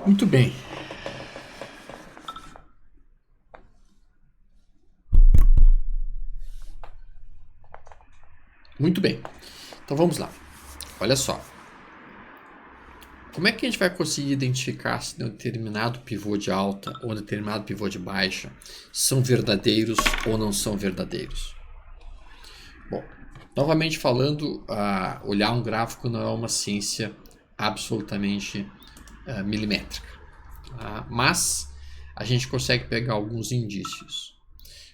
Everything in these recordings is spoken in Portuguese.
Muito bem. Muito bem. Então vamos lá. Olha só. Como é que a gente vai conseguir identificar se um determinado pivô de alta ou um determinado pivô de baixa são verdadeiros ou não são verdadeiros? Bom, novamente falando, olhar um gráfico não é uma ciência absolutamente milimétrica. Mas a gente consegue pegar alguns indícios.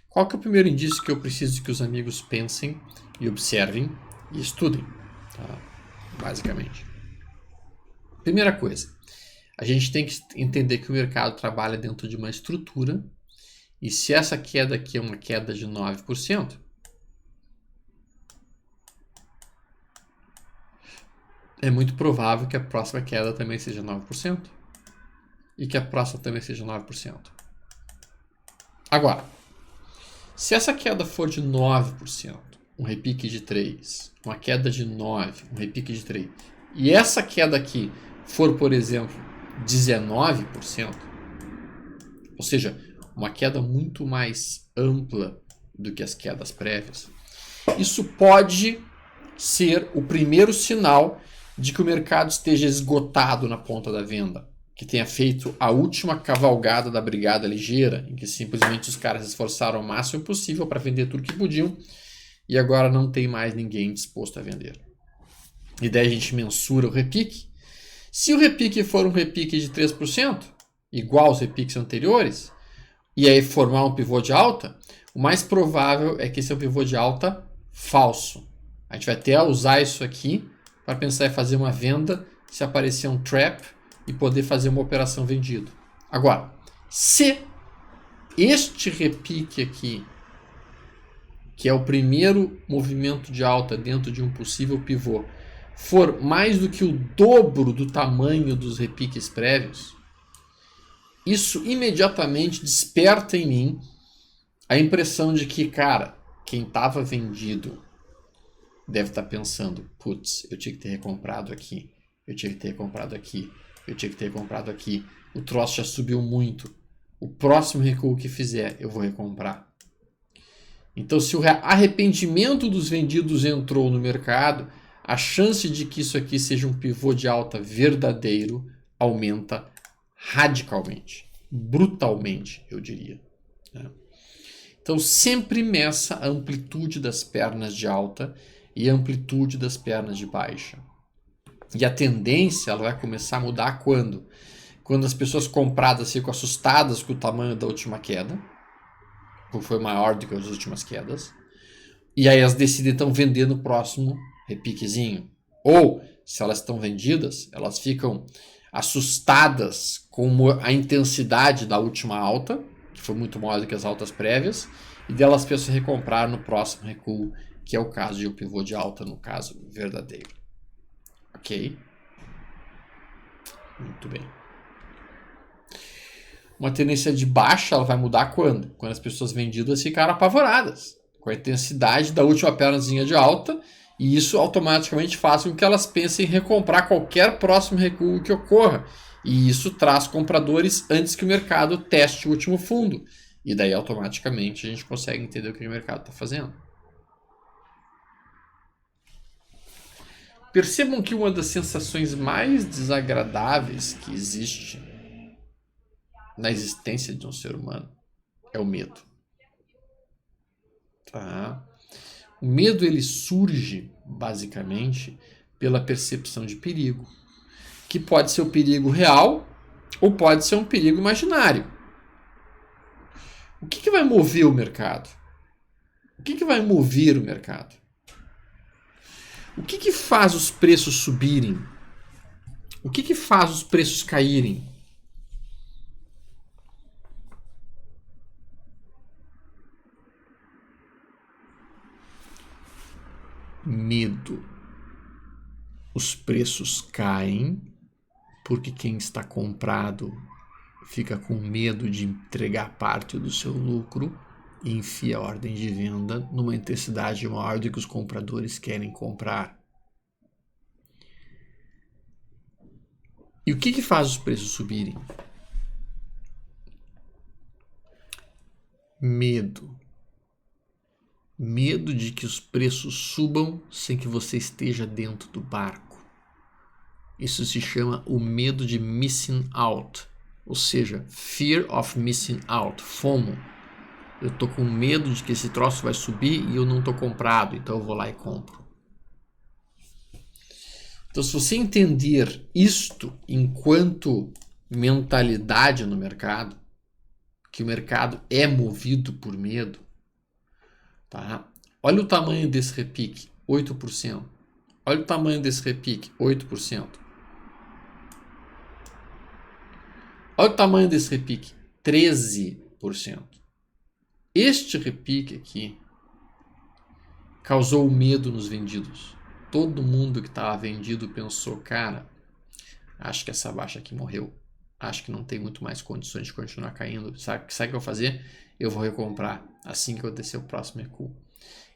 Qual que é o primeiro indício que eu preciso que os amigos pensem e observem e estudem? Tá? Basicamente. Primeira coisa, a gente tem que entender que o mercado trabalha dentro de uma estrutura e se essa queda aqui é uma queda de 9%, é muito provável que a próxima queda também seja 9% e que a próxima também seja 9%. Agora, se essa queda for de 9%, um repique de 3%, uma queda de 9%, um repique de 3%, e essa queda aqui for, por exemplo, 19%, ou seja, uma queda muito mais ampla do que as quedas prévias, isso pode ser o primeiro sinal de que o mercado esteja esgotado na ponta da venda, que tenha feito a última cavalgada da brigada ligeira, em que simplesmente os caras se esforçaram o máximo possível para vender tudo que podiam e agora não tem mais ninguém disposto a vender. E daí a gente mensura o repique. Se o repique for um repique de 3%, igual aos repiques anteriores, e aí formar um pivô de alta, o mais provável é que esse é um pivô de alta falso. A gente vai até usar isso aqui para pensar em fazer uma venda se aparecer um trap e poder fazer uma operação vendida. Agora, se este repique aqui, que é o primeiro movimento de alta dentro de um possível pivô, for mais do que o dobro do tamanho dos repiques prévios, isso imediatamente desperta em mim a impressão de que, cara, quem estava vendido deve estar pensando, putz, eu tinha que ter recomprado aqui, eu tinha que ter comprado aqui, eu tinha que ter comprado aqui, o troço já subiu muito, o próximo recuo que fizer eu vou recomprar. Então, se o arrependimento dos vendidos entrou no mercado, a chance de que isso aqui seja um pivô de alta verdadeiro aumenta radicalmente, brutalmente, eu diria. Então, sempre meça a amplitude das pernas de alta e a amplitude das pernas de baixa. E a tendência ela vai começar a mudar quando? Quando as pessoas compradas ficam assustadas com o tamanho da última queda, porque foi maior do que as últimas quedas, e aí elas decidem então vender no próximo repiquezinho. Ou, se elas estão vendidas, elas ficam assustadas com a intensidade da última alta, que foi muito maior do que as altas prévias, e delas pensam em recomprar no próximo recuo, que é o caso de um pivô de alta, no caso verdadeiro. Ok? Muito bem. Uma tendência de baixa ela vai mudar quando? Quando as pessoas vendidas ficaram apavoradas com a intensidade da última pernazinha de alta, e isso automaticamente faz com que elas pensem em recomprar qualquer próximo recuo que ocorra. E isso traz compradores antes que o mercado teste o último fundo. E daí automaticamente a gente consegue entender o que o mercado está fazendo. Percebam que uma das sensações mais desagradáveis que existe na existência de um ser humano é o medo. Tá? O medo ele surge basicamente pela percepção de perigo, que pode ser o perigo real ou pode ser um perigo imaginário. O que vai mover o mercado? O que vai mover o mercado? O que faz os preços subirem? O que faz os preços caírem? Medo. Os preços caem porque quem está comprado fica com medo de entregar parte do seu lucro e enfia a ordem de venda numa intensidade maior do que os compradores querem comprar. E o que faz os preços subirem? Medo. Medo de que os preços subam sem que você esteja dentro do barco. Isso se chama o medo de missing out, ou seja, fear of missing out, FOMO. Eu tô com medo de que esse troço vai subir e eu não tô comprado, então eu vou lá e compro. Então, se você entender isto enquanto mentalidade no mercado, que o mercado é movido por medo, tá? Olha o tamanho desse repique, 8%. Olha o tamanho desse repique, 8%. Olha o tamanho desse repique, 13%. Este repique aqui causou medo nos vendidos. Todo mundo que estava vendido pensou, cara, acho que essa baixa aqui morreu. Acho que não tem muito mais condições de continuar caindo. Sabe o que eu vou fazer? Eu vou recomprar assim que acontecer o próximo recuo.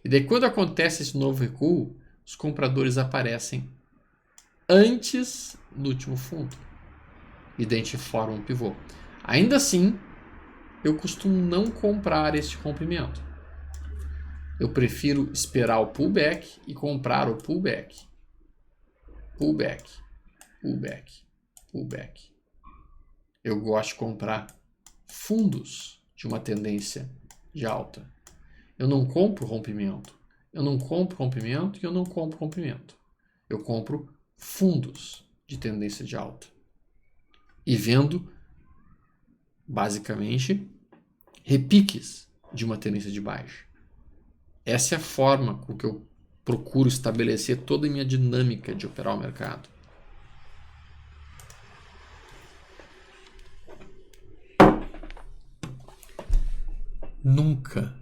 E daí quando acontece esse novo recuo, os compradores aparecem antes do último fundo. E daí a gente forma um pivô. Ainda assim, eu costumo não comprar este rompimento. Eu prefiro esperar o pullback e comprar o pullback. Pullback, pullback, pullback. Eu gosto de comprar fundos de uma tendência de alta. Eu não compro rompimento. Eu não compro rompimento e eu não compro rompimento. Eu compro fundos de tendência de alta. E vendo, basicamente, repiques de uma tendência de baixa. Essa é a forma com que eu procuro estabelecer toda a minha dinâmica de operar o mercado. Nunca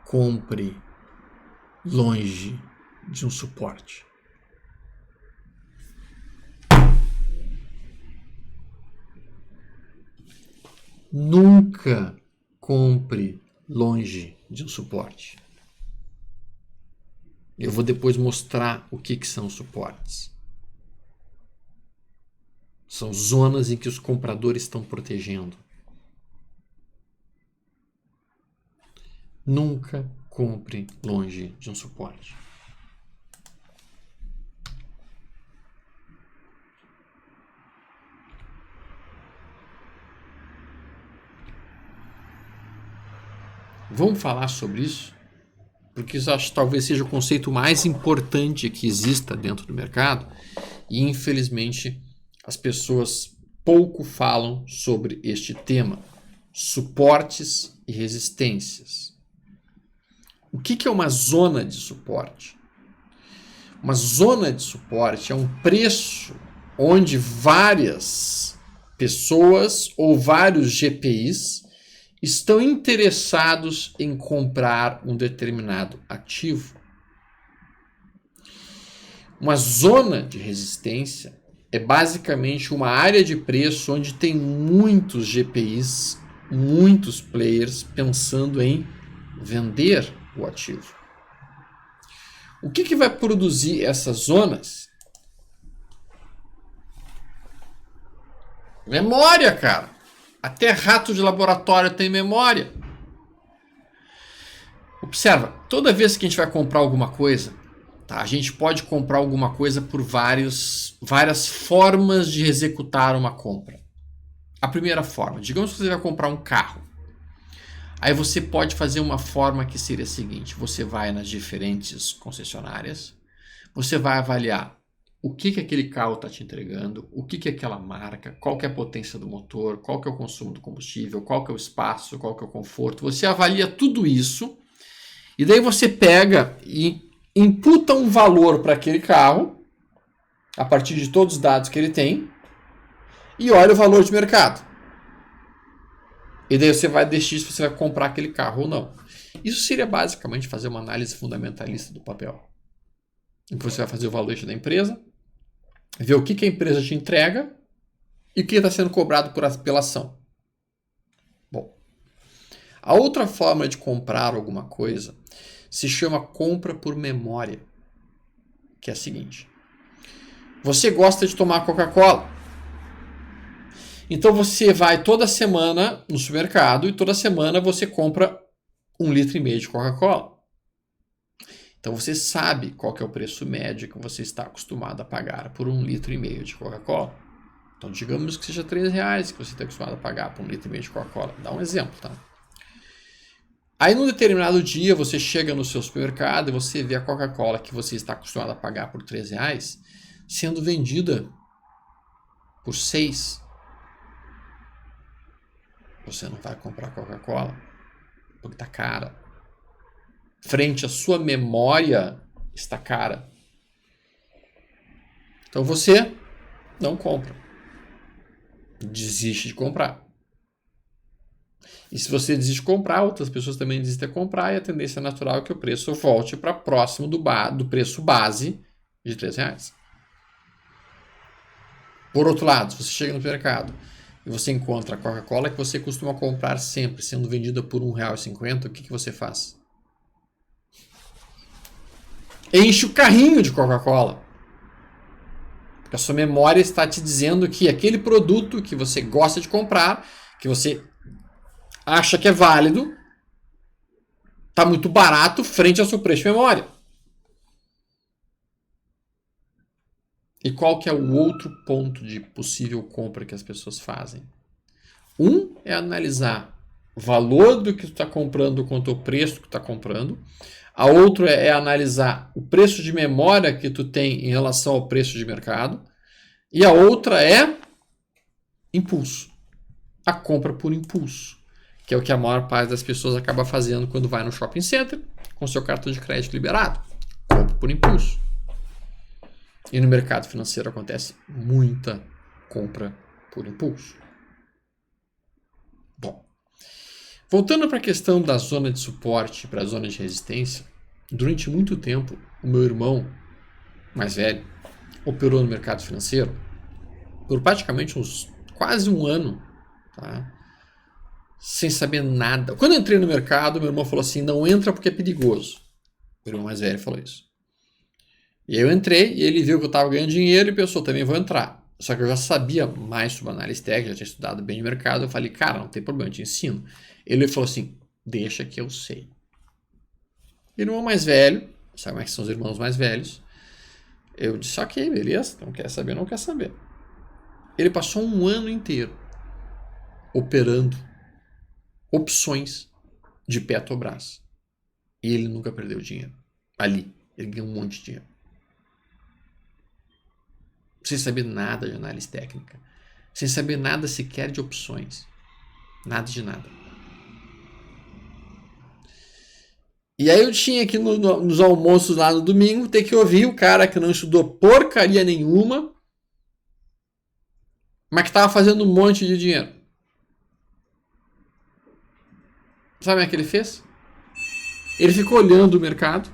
compre longe de um suporte. Nunca compre longe de um suporte. Eu vou depois mostrar o que são suportes. São zonas em que os compradores estão protegendo. Nunca compre longe de um suporte. Vamos falar sobre isso? Porque isso acho que talvez seja o conceito mais importante que exista dentro do mercado e, infelizmente, as pessoas pouco falam sobre este tema. Suportes e resistências. O que é uma zona de suporte? Uma zona de suporte é um preço onde várias pessoas ou vários GPIs estão interessados em comprar um determinado ativo. Uma zona de resistência é basicamente uma área de preço onde tem muitos GPIs, muitos players pensando em vender o ativo. O que vai produzir essas zonas? Memória, cara. Até rato de laboratório tem memória. Observa, toda vez que a gente vai comprar alguma coisa, tá, a gente pode comprar alguma coisa por várias formas de executar uma compra. A primeira forma, digamos que você vai comprar um carro. Aí você pode fazer uma forma que seria a seguinte: você vai nas diferentes concessionárias, você vai avaliar o que aquele carro está te entregando, o que é aquela marca, qual que é a potência do motor, qual que é o consumo do combustível, qual que é o espaço, qual que é o conforto. Você avalia tudo isso e daí você pega e imputa um valor para aquele carro a partir de todos os dados que ele tem e olha o valor de mercado. E daí você vai decidir se você vai comprar aquele carro ou não. Isso seria basicamente fazer uma análise fundamentalista do papel. Em que você vai fazer o valuation da empresa, ver o que a empresa te entrega e o que está sendo cobrado pela ação. Bom, a outra forma de comprar alguma coisa se chama compra por memória, que é a seguinte: Você gosta de tomar Coca-Cola. Então você vai toda semana no supermercado e toda semana você compra 1,5 litro de Coca-Cola. Então você sabe qual que é o preço médio que você está acostumado a pagar por 1,5 litro de Coca-Cola. Então digamos que seja R$3 que você está acostumado a pagar por 1,5 litro de Coca-Cola. Dá um exemplo, tá? Aí num determinado dia você chega no seu supermercado e você vê a Coca-Cola que você está acostumado a pagar por R$3 sendo vendida por 6. Você não vai comprar Coca-Cola porque está cara. Frente à sua memória está cara. Então você não compra. Desiste de comprar. E se você desiste de comprar, outras pessoas também desistem de comprar e a tendência natural é que o preço volte para próximo do preço base de R$3. Por outro lado, se você chega no mercado e você encontra a Coca-Cola que você costuma comprar sempre, sendo vendida por R$1,50, o que você faz? Enche o carrinho de Coca-Cola. Porque a sua memória está te dizendo que aquele produto que você gosta de comprar, que você acha que é válido, está muito barato frente ao seu preço de memória. E qual que é o outro ponto de possível compra que as pessoas fazem? Um é analisar o valor do que tu está comprando quanto o preço que tu está comprando. A outra é analisar o preço de memória que tu tem em relação ao preço de mercado. E a outra é impulso. A compra por impulso, que é o que a maior parte das pessoas acaba fazendo quando vai no shopping center com seu cartão de crédito liberado. Compra por impulso. E no mercado financeiro acontece muita compra por impulso. Bom, voltando para a questão da zona de suporte para a zona de resistência, durante muito tempo o meu irmão mais velho operou no mercado financeiro por praticamente quase um ano, tá? Sem saber nada. Quando eu entrei no mercado, meu irmão falou assim, não entra porque é perigoso. O irmão mais velho falou isso. E aí eu entrei e ele viu que eu estava ganhando dinheiro e pensou, também vou entrar. Só que eu já sabia mais sobre análise técnica, já tinha estudado bem de mercado. Eu falei, cara, não tem problema, eu te ensino. Ele falou assim, deixa que eu sei. E o irmão mais velho, sabe como é que são os irmãos mais velhos? Eu disse, ok, beleza, não quer saber, não quer saber. Ele passou um ano inteiro operando opções de Petrobras. E ele nunca perdeu dinheiro. Ali, ele ganhou um monte de dinheiro. Sem saber nada de análise técnica. Sem saber nada sequer de opções. Nada de nada. E aí eu tinha aqui nos almoços lá no domingo, ter que ouvir o cara que não estudou porcaria nenhuma, mas que estava fazendo um monte de dinheiro. Sabe o que ele fez? Ele ficou olhando o mercado